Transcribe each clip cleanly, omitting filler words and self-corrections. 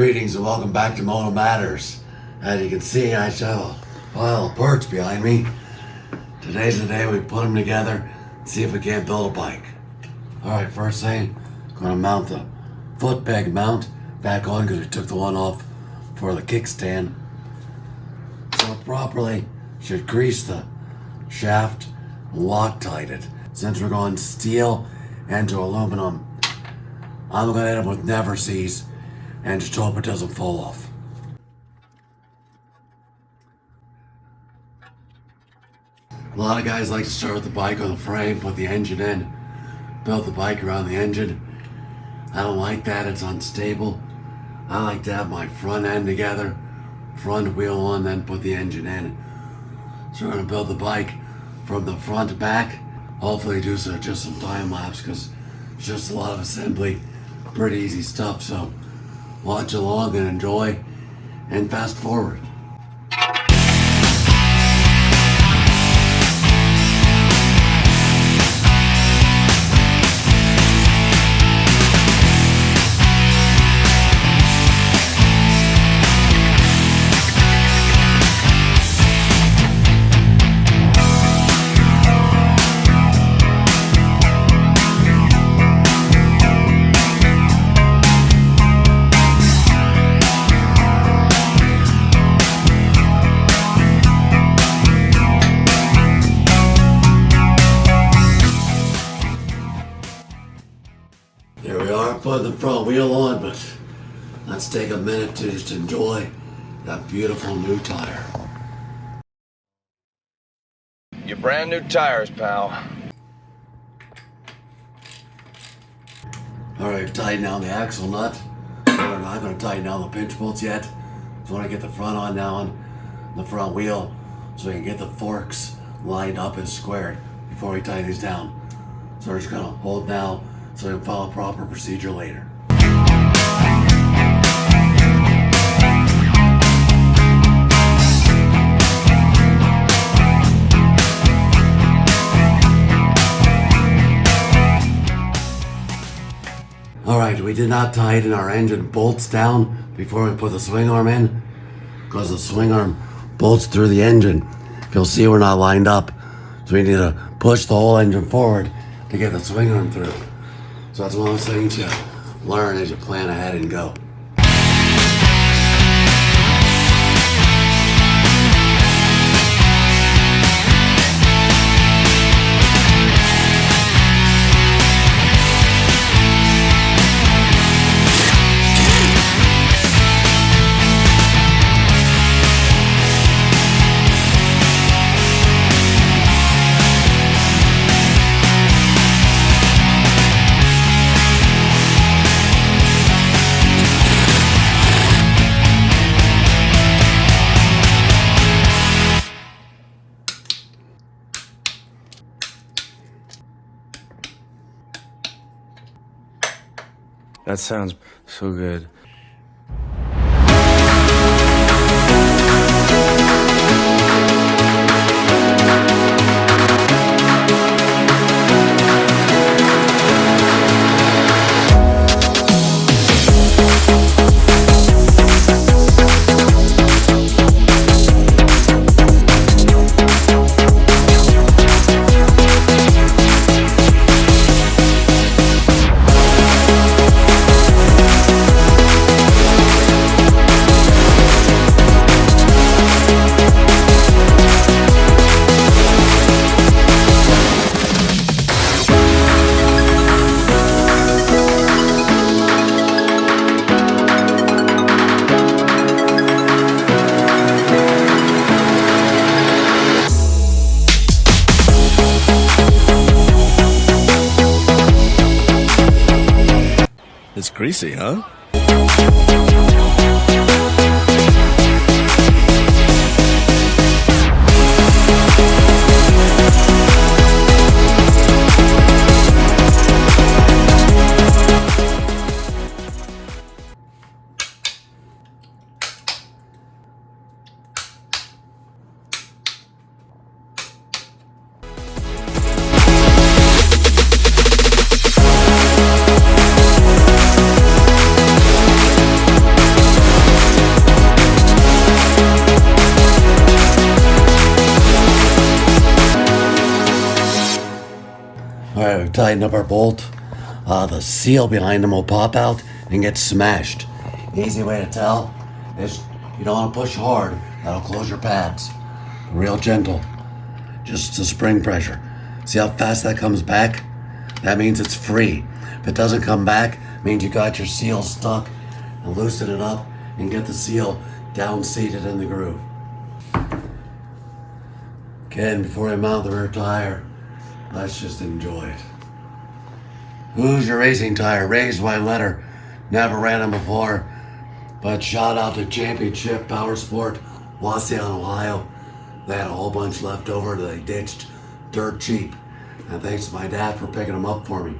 Greetings and welcome back to Moto Matters. As you can see, I have a pile of parts behind me. Today's the day we put them together and see if we can't build a bike. Alright, first thing, I'm going to mount the foot peg mount back on because we took the one off for the kickstand. So properly, should grease the shaft and Loctite it. Since we're going steel and to aluminum, I'm going to end up with never sees and just hope it doesn't fall off. A lot of guys like to start with the bike on the frame, put the engine in, build the bike around the engine. I don't like that, it's unstable. I like to have my front end together, front wheel on, then put the engine in. So we're going to build the bike from the front to back. Hopefully do just some time lapse because it's just a lot of assembly, pretty easy stuff. So watch along and enjoy and fast forward. Here we are putting the front wheel on, but let's take a minute to just enjoy that beautiful new tire. Your brand new tires, pal. Alright, tighten down the axle nut. We're not going to tighten down the pinch bolts yet. So when I get the front on now on the front wheel so we can get the forks lined up and squared before we tighten these down. So we're just going to hold now so we can follow proper procedure later. Alright, we did not tighten our engine bolts down before we put the swing arm in because the swing arm bolts through the engine. You'll see we're not lined up, so we need to push the whole engine forward to get the swing arm through. So that's one of those things you learn as you plan ahead and go. That sounds so good. It's greasy, huh? tighten up our bolt, the seal behind them will pop out and get smashed. Easy way to tell is you don't want to push hard. That'll close your pads. Real gentle. Just the spring pressure. See how fast that comes back? That means it's free. If it doesn't come back, it means you got your seal stuck. And loosen it up and get the seal down seated in the groove. Again, before I mount the rear tire, let's just enjoy it. Who's your racing tire? Raised by letter. Never ran them before. But shout out to Championship Power Sport, Waseon, Ohio. They had a whole bunch left over that they ditched dirt cheap. And thanks to my dad for picking them up for me.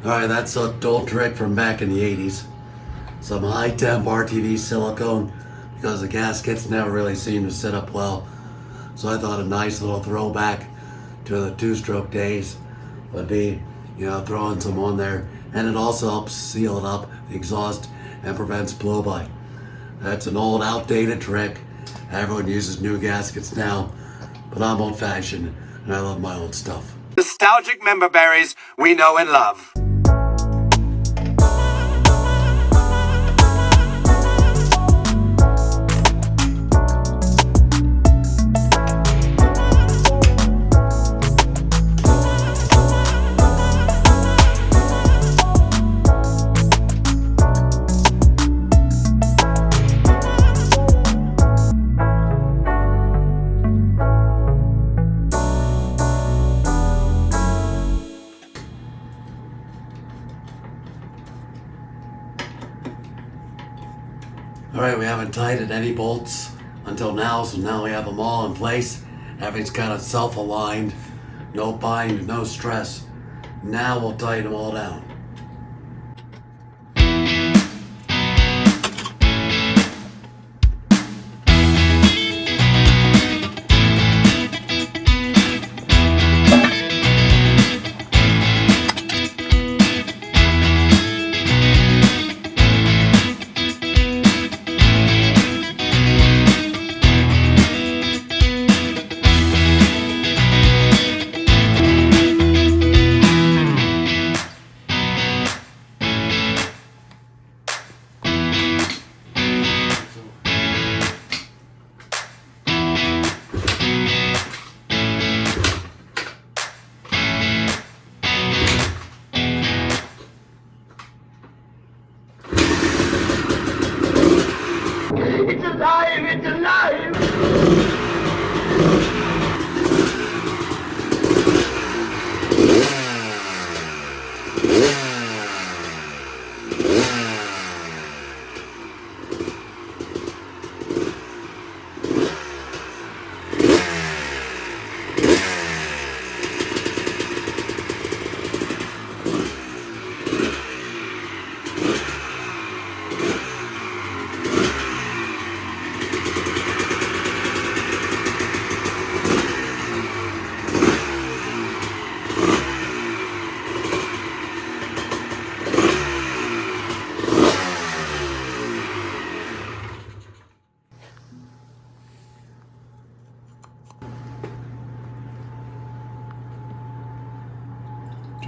Alright, that's a old trick from back in the 80s. Some high temp RTV silicone, because the gaskets never really seem to sit up well. So I thought a nice little throwback to the two-stroke days would be, throwing some on there. And it also helps seal it up, the exhaust, and prevents blow-by. That's an old, outdated trick. Everyone uses new gaskets now, but I'm old-fashioned, and I love my old stuff. Nostalgic member berries we know and love. Alright, we haven't tightened any bolts until now, so now we have them all in place. Everything's kind of self-aligned, no bind, no stress. Now we'll tighten them all down.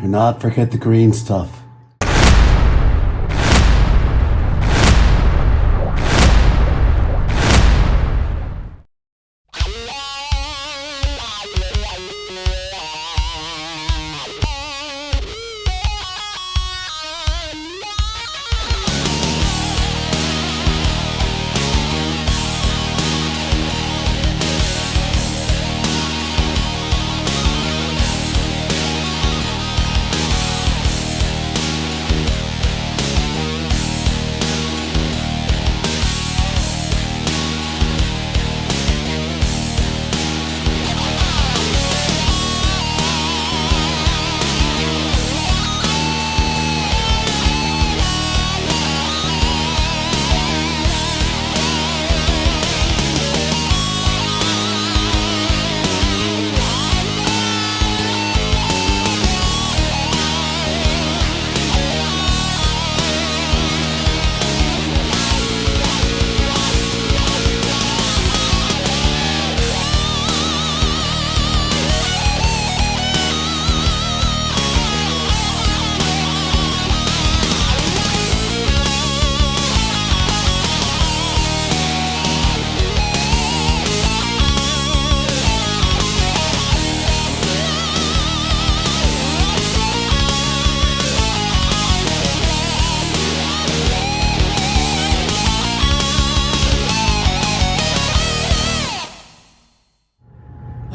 Do not forget the green stuff.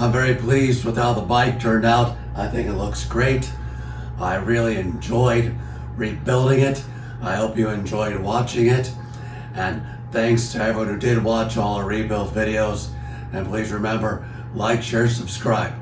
I'm very pleased with how the bike turned out. I think it looks great. I really enjoyed rebuilding it. I hope you enjoyed watching it. And thanks to everyone who did watch all our rebuild videos. And please remember, like, share, subscribe.